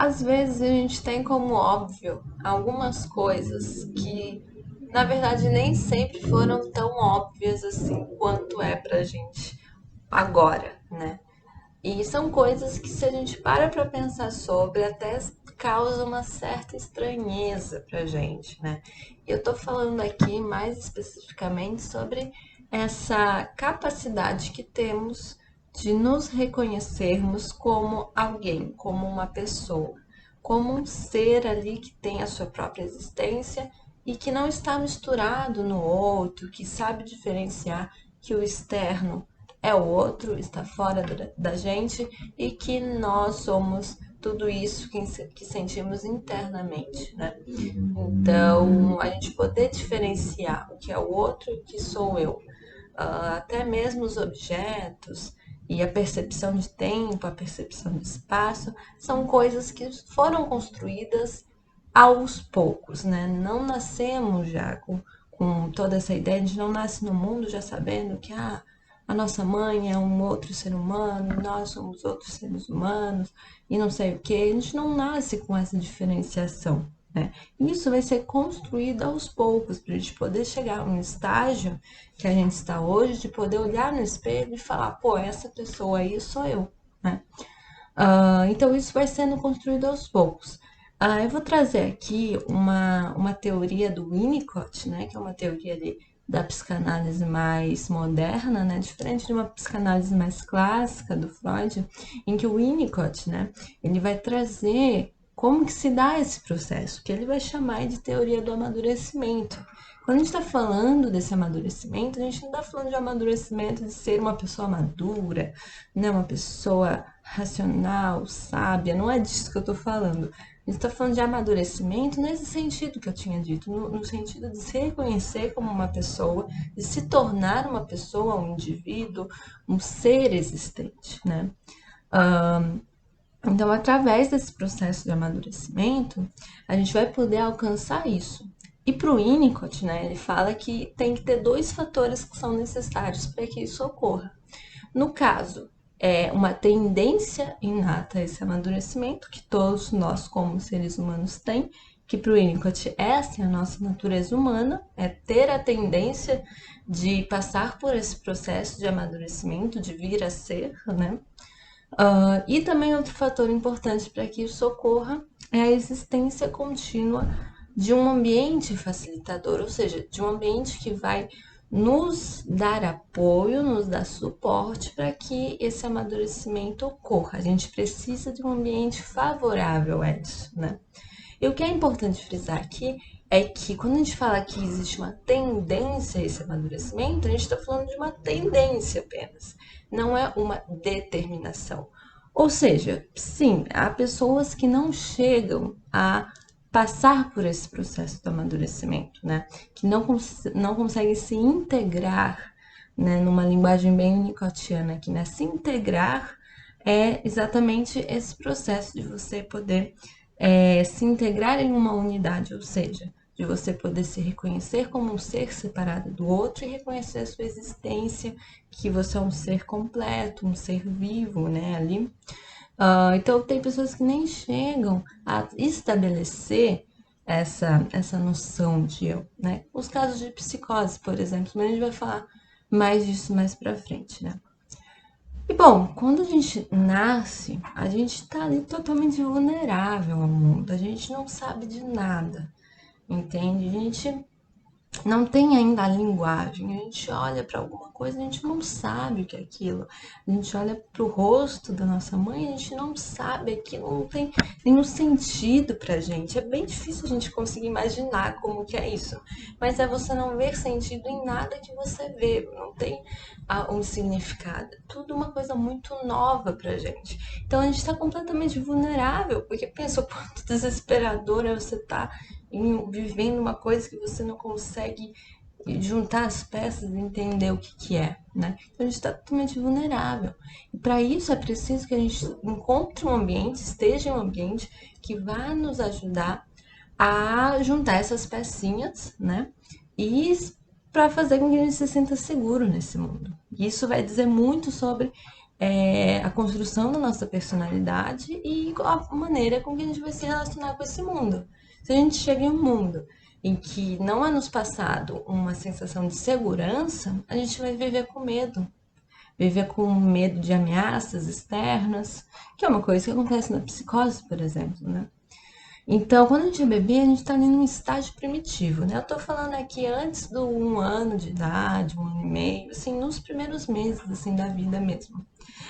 Às vezes a gente tem como óbvio algumas coisas que, na verdade, nem sempre foram tão óbvias assim quanto é pra gente agora, né? E são coisas que, se a gente para pensar sobre, até causa uma certa estranheza pra gente, né? Eu tô falando aqui mais especificamente sobre essa capacidade que temos de nos reconhecermos como alguém, como uma pessoa, como um ser ali que tem a sua própria existência e que não está misturado no outro, que sabe diferenciar que o externo é o outro, está fora da gente e que nós somos tudo isso que sentimos internamente, né? Então, a gente poder diferenciar o que é o outro e o que sou eu, até mesmo os objetos e a percepção de tempo, a percepção de espaço, são coisas que foram construídas aos poucos, né? Não nascemos já com toda essa ideia, a gente não nasce no mundo já sabendo que a nossa mãe é um outro ser humano, nós somos outros seres humanos e não sei o que. A gente não nasce com essa diferenciação, né? Isso vai ser construído aos poucos para a gente poder chegar a um estágio que a gente está hoje, de poder olhar no espelho e falar, pô, essa pessoa aí sou eu, né? Então isso vai sendo construído aos poucos. Eu vou trazer aqui uma teoria do Winnicott, né, que é uma teoria ali da psicanálise mais moderna, né, diferente de uma psicanálise mais clássica do Freud, em que o Winnicott, né, ele vai trazer como que se dá esse processo, que ele vai chamar de teoria do amadurecimento. Quando a gente está falando desse amadurecimento, a gente não está falando de amadurecimento de ser uma pessoa madura, né, uma pessoa racional, sábia, não é disso que eu estou falando. A gente está falando de amadurecimento nesse sentido que eu tinha dito, no sentido de se reconhecer como uma pessoa, de se tornar uma pessoa, um indivíduo, um ser existente, né? Então, através desse processo de amadurecimento, a gente vai poder alcançar isso. E para o Winnicott, né, ele fala que tem que ter dois fatores que são necessários para que isso ocorra. No caso, é uma tendência inata a esse amadurecimento que todos nós, como seres humanos, têm, que para o Winnicott essa é a nossa natureza humana, é ter a tendência de passar por esse processo de amadurecimento, de vir a ser, né? E também outro fator importante para que isso ocorra é a existência contínua de um ambiente facilitador, ou seja, de um ambiente que vai nos dar apoio, nos dar suporte para que esse amadurecimento ocorra. A gente precisa de um ambiente favorável a isso, né? E o que é importante frisar aqui é que quando a gente fala que existe uma tendência a esse amadurecimento, a gente está falando de uma tendência apenas, não é uma determinação. Ou seja, sim, há pessoas que não chegam a passar por esse processo do amadurecimento, né? Que não conseguem se integrar, né? Numa linguagem bem unicotiana aqui, né? Se integrar é exatamente esse processo de você poder se integrar em uma unidade, ou seja, de você poder se reconhecer como um ser separado do outro e reconhecer a sua existência, que você é um ser completo, um ser vivo, né, ali. Então, tem pessoas que nem chegam a estabelecer essa noção de eu, né? Os casos de psicose, por exemplo, mas a gente vai falar mais disso mais pra frente, né? E bom, quando a gente nasce, a gente tá ali totalmente vulnerável ao mundo, a gente não sabe de nada, entende? A gente não tem ainda a linguagem. A gente olha para alguma coisa, a gente não sabe o que é aquilo. A gente olha para o rosto da nossa mãe, a gente não sabe aquilo, não tem nenhum sentido pra gente. É bem difícil a gente conseguir imaginar como que é isso. Mas é você não ver sentido em nada que você vê, não tem um significado. É tudo uma coisa muito nova pra gente. Então a gente está completamente vulnerável, porque pensa o quanto desesperador é você estar vivendo uma coisa que você não consegue juntar as peças e entender o que é, né? Então a gente está totalmente vulnerável. E para isso é preciso que a gente encontre um ambiente, esteja em um ambiente que vá nos ajudar a juntar essas pecinhas, né? E para fazer com que a gente se sinta seguro nesse mundo. E isso vai dizer muito sobre a construção da nossa personalidade e a maneira com que a gente vai se relacionar com esse mundo. Se a gente chega em um mundo em que não é nos passado uma sensação de segurança, a gente vai viver com medo de ameaças externas, que é uma coisa que acontece na psicose, por exemplo, né? Então, quando a gente é bebê, a gente está ali num estágio primitivo, né? Eu tô falando aqui antes do 1 ano de idade, 1 ano e meio, assim, nos primeiros meses, assim, da vida mesmo.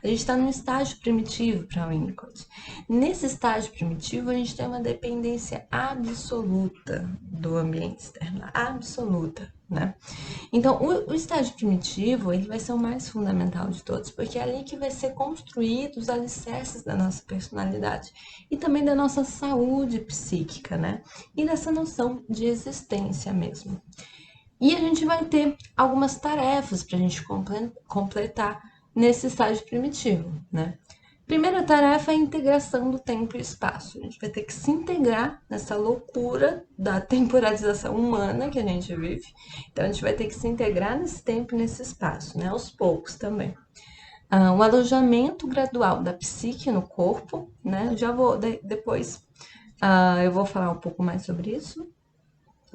A gente está num estágio primitivo para o Winnicott. Nesse estágio primitivo, a gente tem uma dependência absoluta do ambiente externo, absoluta, né? Então, o estágio primitivo, ele vai ser o mais fundamental de todos, porque é ali que vai ser construído os alicerces da nossa personalidade e também da nossa saúde psíquica, né? E dessa noção de existência mesmo. E a gente vai ter algumas tarefas para a gente completar nesse estágio primitivo, né? Primeira tarefa é a integração do tempo e espaço. A gente vai ter que se integrar nessa loucura da temporalização humana que a gente vive. Então, a gente vai ter que se integrar nesse tempo e nesse espaço, né? Aos poucos também. O alojamento gradual da psique no corpo, né? Eu já vou, depois, eu vou falar um pouco mais sobre isso.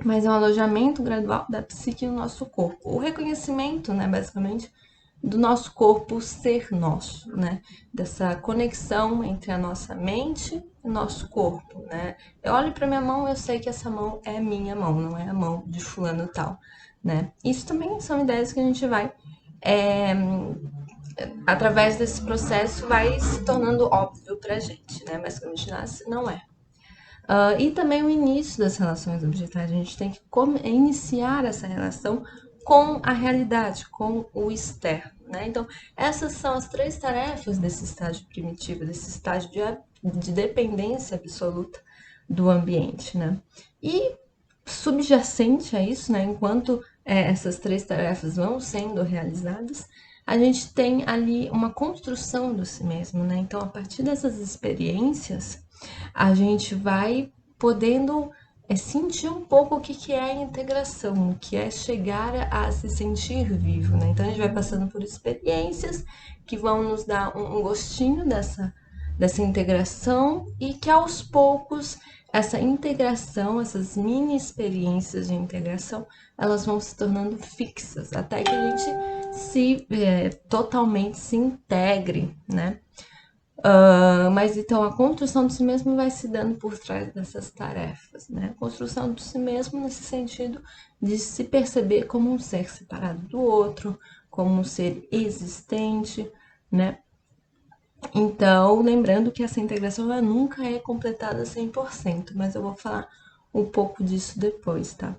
Mas é um alojamento gradual da psique no nosso corpo. O reconhecimento, né, basicamente, do nosso corpo ser nosso, né? Dessa conexão entre a nossa mente e o nosso corpo, né? Eu olho para minha mão, eu sei que essa mão é minha mão, não é a mão de fulano tal, né? Isso também são ideias que a gente vai, através desse processo, vai se tornando óbvio pra gente, né? Mas quando a gente nasce, não é. E também o início das relações objetais. A gente tem que iniciar essa relação com a realidade, com o externo, né? Então, essas são as 3 tarefas desse estágio primitivo, desse estágio de dependência absoluta do ambiente, né? E subjacente a isso, né, enquanto essas 3 tarefas vão sendo realizadas, a gente tem ali uma construção do si mesmo, né? Então, a partir dessas experiências, a gente vai podendo sentir um pouco o que é a integração, o que é chegar a se sentir vivo, né? Então, a gente vai passando por experiências que vão nos dar um gostinho dessa integração e que aos poucos essa integração, essas mini experiências de integração, elas vão se tornando fixas, até que a gente totalmente se integre, né? Mas então a construção de si mesmo vai se dando por trás dessas tarefas, né? A construção de si mesmo nesse sentido de se perceber como um ser separado do outro, como um ser existente, né? Então, lembrando que essa integração ela nunca é completada 100%, mas eu vou falar um pouco disso depois, tá?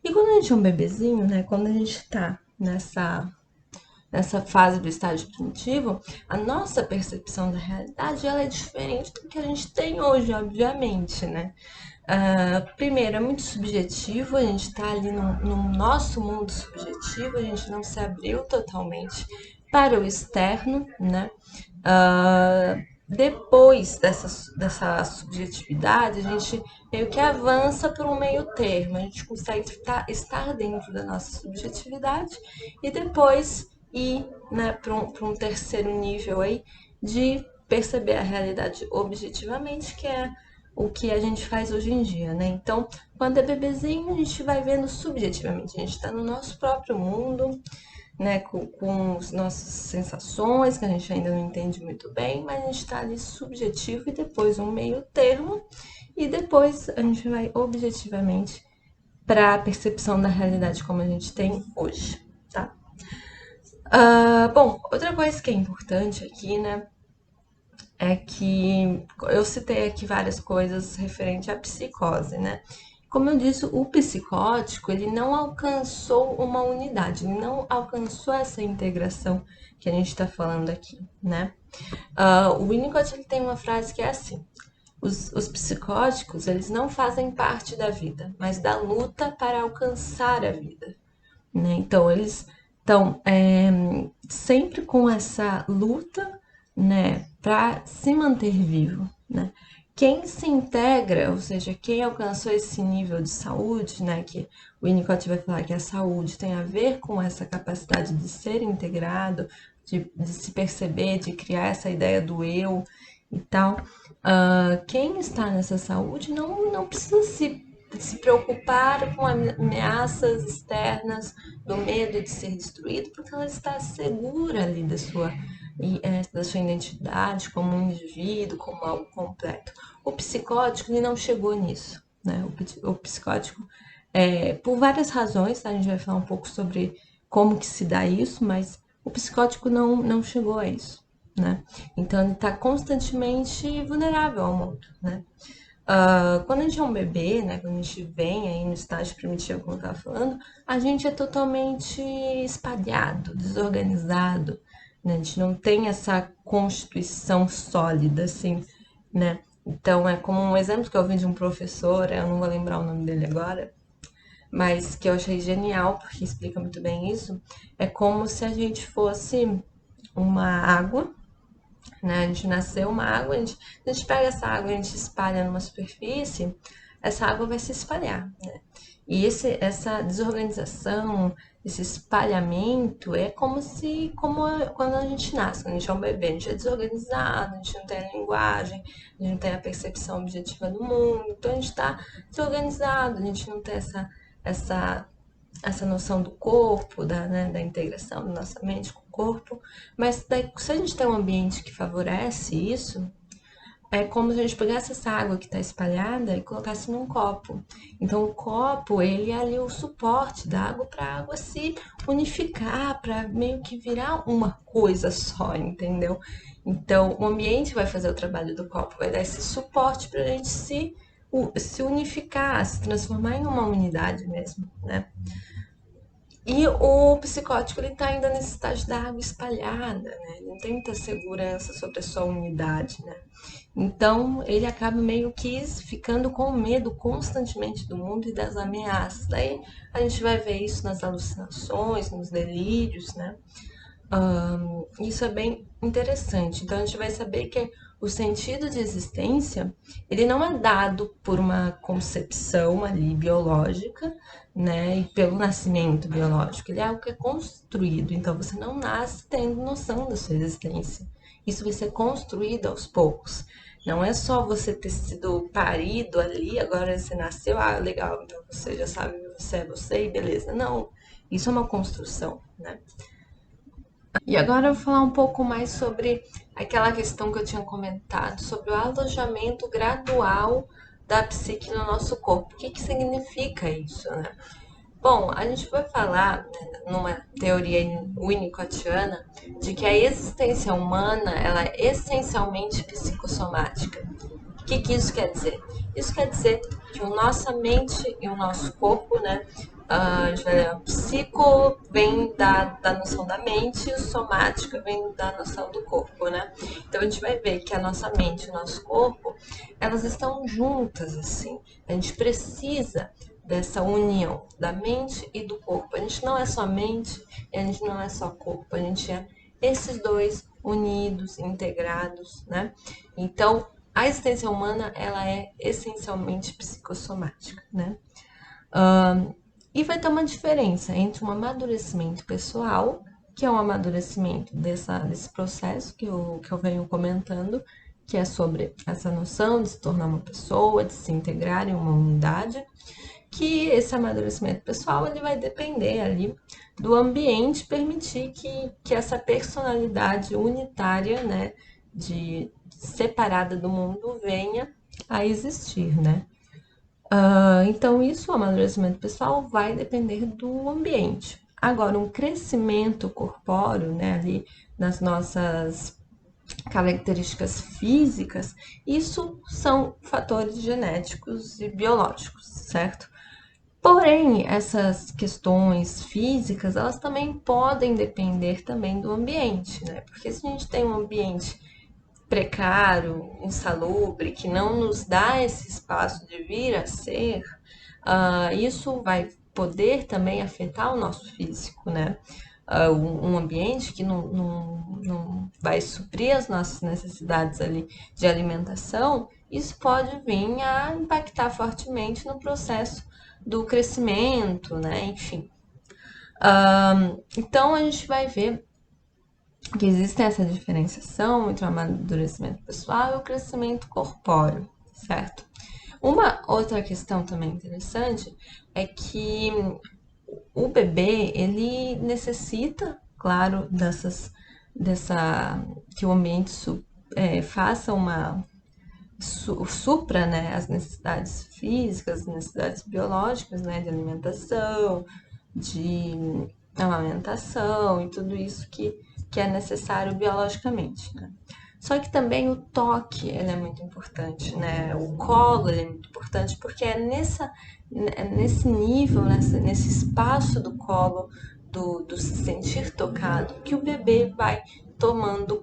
E quando a gente é um bebezinho, né? Quando a gente tá nessa fase do estágio primitivo, a nossa percepção da realidade ela é diferente do que a gente tem hoje, obviamente, né? Primeiro, é muito subjetivo, a gente está ali no nosso mundo subjetivo, a gente não se abriu totalmente para o externo, né? Depois dessa subjetividade, a gente meio que avança por um meio termo, a gente consegue estar dentro da nossa subjetividade e depois ir, né, para um terceiro nível aí de perceber a realidade objetivamente, que é o que a gente faz hoje em dia, né? Então, quando é bebezinho, a gente vai vendo subjetivamente, a gente está no nosso próprio mundo, né, com as nossas sensações, que a gente ainda não entende muito bem, mas a gente está ali subjetivo e depois um meio termo, e depois a gente vai objetivamente para a percepção da realidade como a gente tem hoje, tá? Bom, outra coisa que é importante aqui, né, é que eu citei aqui várias coisas referente à psicose, né? Como eu disse, o psicótico ele não alcançou uma unidade, ele não alcançou essa integração que a gente está falando aqui, né? O Winnicott ele tem uma frase que é assim: os psicóticos eles não fazem parte da vida, mas da luta para alcançar a vida, né? Então eles estão sempre com essa luta, né, para se manter vivo, né? Quem se integra, ou seja, quem alcançou esse nível de saúde, né, que o Winnicott vai falar que a saúde tem a ver com essa capacidade de ser integrado, de se perceber, de criar essa ideia do eu e tal. Quem está nessa saúde não precisa se preocupar com ameaças externas, do medo de ser destruído, porque ela está segura ali da sua identidade como um indivíduo, como algo completo. O psicótico ele não chegou nisso, né? O psicótico, por várias razões, tá? A gente vai falar um pouco sobre como que se dá isso, mas o psicótico não chegou a isso, né? Então ele está constantemente vulnerável ao mundo, né? Quando a gente é um bebê, né, quando a gente vem aí no estágio primitivo, como eu estava falando, a gente é totalmente espalhado, desorganizado, né? A gente não tem essa constituição sólida, assim, né? Então, é como um exemplo que eu vi de um professor, eu não vou lembrar o nome dele agora, mas que eu achei genial, porque explica muito bem isso, é como se a gente fosse uma água, né? A gente nasceu uma água, a gente pega essa água e a gente espalha numa superfície, essa água vai se espalhar, né? E essa desorganização, esse espalhamento é quando a gente nasce, quando a gente é um bebê, a gente é desorganizado, a gente não tem a linguagem, a gente não tem a percepção objetiva do mundo, então a gente está desorganizado, a gente não tem essa essa noção do corpo, da integração da nossa mente com o corpo, mas daí, se a gente tem um ambiente que favorece isso, é como se a gente pegasse essa água que está espalhada e colocasse num copo. Então, o copo, ele é ali o suporte da água para a água se unificar, para meio que virar uma coisa só, entendeu? Então, o ambiente vai fazer o trabalho do copo, vai dar esse suporte para a gente se unificar, se transformar em uma unidade mesmo, né? E o psicótico, ele tá ainda nesse estágio da água espalhada, né? Ele não tem muita segurança sobre a sua unidade, né? Então, ele acaba meio que ficando com medo constantemente do mundo e das ameaças. Daí a gente vai ver isso nas alucinações, nos delírios, né? Isso é bem interessante. Então, a gente vai saber que o sentido de existência, ele não é dado por uma concepção ali biológica, né, e pelo nascimento biológico. Ele é algo que é construído. Então, você não nasce tendo noção da sua existência. Isso vai ser construído aos poucos. Não é só você ter sido parido ali, agora você nasceu, legal, então você já sabe que você é você e beleza. Não, isso é uma construção, né? E agora eu vou falar um pouco mais sobre aquela questão que eu tinha comentado, sobre o alojamento gradual da psique no nosso corpo. O que que significa isso, né? Bom, a gente vai falar, né, numa teoria winnicottiana, de que a existência humana ela é essencialmente psicossomática. O que que isso quer dizer? Isso quer dizer que a nossa mente e o nosso corpo, né? A gente vai ler, psico vem da noção da mente e o somática vem da noção do corpo, né? Então a gente vai ver que a nossa mente e o nosso corpo, elas estão juntas, assim. A gente precisa dessa união da mente e do corpo. A gente não é só mente, a gente não é só corpo, a gente é esses dois unidos, integrados, né? Então, a existência humana, ela é essencialmente psicossomática, né? E vai ter uma diferença entre um amadurecimento pessoal, que é um amadurecimento desse processo que eu venho comentando, que é sobre essa noção de se tornar uma pessoa, de se integrar em uma unidade, que esse amadurecimento pessoal ele vai depender ali do ambiente permitir que essa personalidade unitária, né, de separada do mundo venha a existir, né? Então, isso, o amadurecimento pessoal, vai depender do ambiente. Agora, um crescimento corpóreo, né, ali nas nossas características físicas, isso são fatores genéticos e biológicos, certo? Porém, essas questões físicas, elas também podem depender também do ambiente, né? Porque se a gente tem um ambiente precário, insalubre, que não nos dá esse espaço de vir a ser, isso vai poder também afetar o nosso físico, né? Um ambiente que não vai suprir as nossas necessidades ali de alimentação, isso pode vir a impactar fortemente no processo do crescimento, né? Enfim. Então a gente vai ver que existe essa diferenciação entre o amadurecimento pessoal e o crescimento corpóreo, certo? Uma outra questão também interessante é que o bebê, ele necessita, claro, que o ambiente faça supra, né, as necessidades físicas, as necessidades biológicas, né, de alimentação, de amamentação e tudo isso que é necessário biologicamente, né? Só que também o toque, ele é muito importante, né? O colo, ele é muito importante porque é nesse nível, nesse espaço do colo, do se sentir tocado, que o bebê vai tomando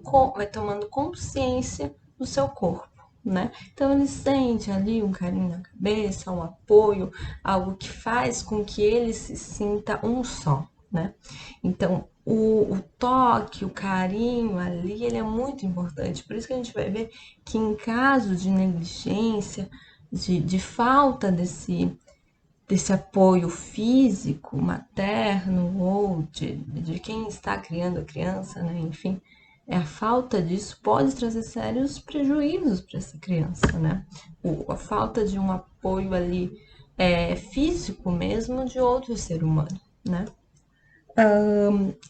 consciência do seu corpo, né? Então ele sente ali um carinho na cabeça, um apoio, algo que faz com que ele se sinta um só, né? Então o toque, o carinho ali, ele é muito importante. Por isso que a gente vai ver que em caso de negligência, de falta desse apoio físico, materno ou de quem está criando a criança, né? Enfim, a falta disso pode trazer sérios prejuízos para essa criança, né? A falta de um apoio ali físico mesmo de outro ser humano, né?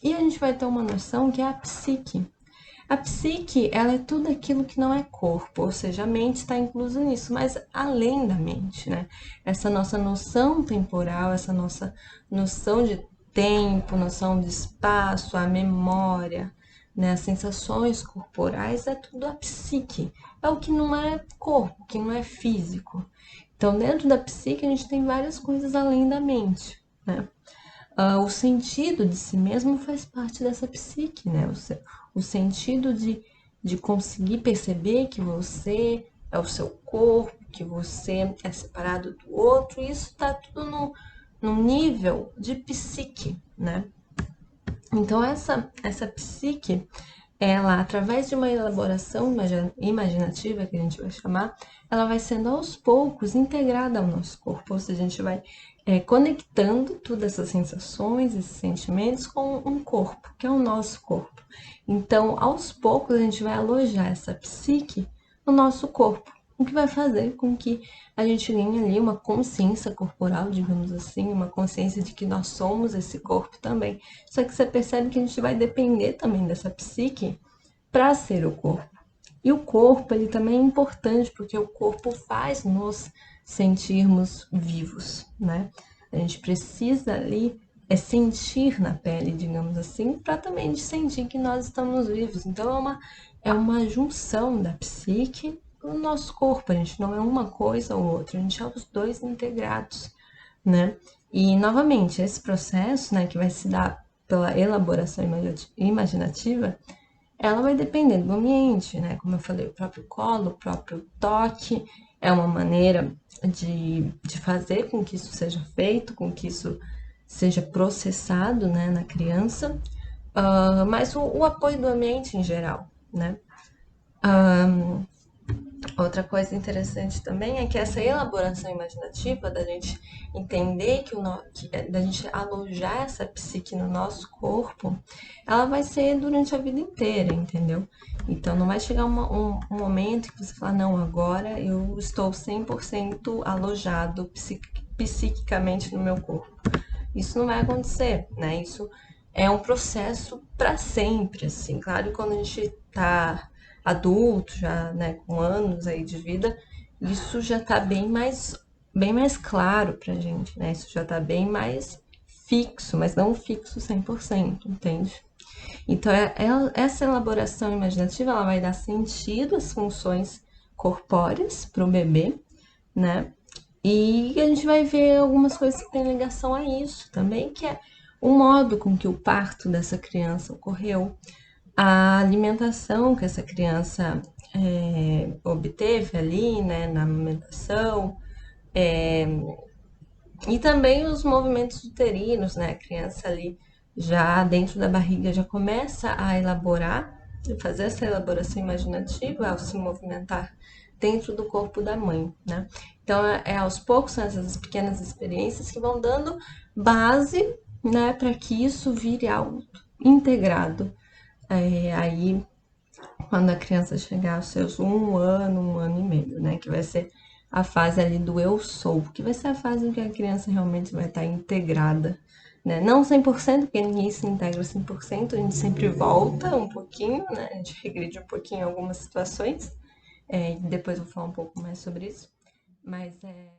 E a gente vai ter uma noção que é a psique. A psique, ela é tudo aquilo que não é corpo, ou seja, a mente está inclusa nisso, mas além da mente, né? Essa nossa noção temporal, essa nossa noção de tempo, noção de espaço, a memória, né? As sensações corporais, é tudo a psique. É o que não é corpo, que não é físico. Então, dentro da psique, a gente tem várias coisas além da mente, né? O sentido de si mesmo faz parte dessa psique, né? O sentido de conseguir perceber que você é o seu corpo, que você é separado do outro, isso está tudo no nível de psique, né? Então, essa psique, ela, através de uma elaboração imaginativa, que a gente vai chamar, ela vai sendo aos poucos integrada ao nosso corpo, ou seja, a gente vai conectando todas essas sensações, esses sentimentos com um corpo, que é o nosso corpo. Então, aos poucos, a gente vai alojar essa psique no nosso corpo, o que vai fazer com que a gente tenha ali uma consciência corporal, digamos assim, uma consciência de que nós somos esse corpo também. Só que você percebe que a gente vai depender também dessa psique para ser o corpo. E o corpo, ele também é importante, porque o corpo faz nos sentirmos vivos, né? A gente precisa ali sentir na pele, digamos assim, para também sentir que nós estamos vivos. Então é uma junção da psique com o nosso corpo. A gente não é uma coisa ou outra, a gente é os dois integrados, né? E novamente, esse processo, né, que vai se dar pela elaboração imaginativa, ela vai depender do ambiente, né? Como eu falei, o próprio colo, o próprio toque é uma maneira de fazer com que isso seja feito, com que isso seja processado, né, na criança, mas o apoio do ambiente em geral, né? Outra coisa interessante também é que essa elaboração imaginativa da gente entender da gente alojar essa psique no nosso corpo, ela vai ser durante a vida inteira, entendeu? Então não vai chegar um momento que você fala, não, agora eu estou 100% alojado psiquicamente no meu corpo. Isso não vai acontecer, né? Isso é um processo para sempre, assim. Claro, quando a gente tá adulto, já, né, com anos aí de vida, isso já tá bem mais claro pra gente, né? Isso já tá bem mais fixo, mas não fixo 100%, entende? Então, essa elaboração imaginativa, ela vai dar sentido às funções corpóreas para o bebê, né? E a gente vai ver algumas coisas que têm ligação a isso também, que é o modo com que o parto dessa criança ocorreu, a alimentação que essa criança obteve ali, né, na amamentação, e também os movimentos uterinos, né? A criança ali já dentro da barriga já começa a elaborar, fazer essa elaboração imaginativa ao se movimentar dentro do corpo da mãe, né? Então aos poucos são essas pequenas experiências que vão dando base, né, para que isso vire algo integrado Aí, quando a criança chegar aos seus 1 ano, 1 ano e meio, né? Que vai ser a fase ali do eu sou, que vai ser a fase em que a criança realmente vai estar integrada, né? Não 100%, porque ninguém se integra 100%, a gente sempre volta um pouquinho, né? A gente regride um pouquinho em algumas situações, e depois eu vou falar um pouco mais sobre isso, mas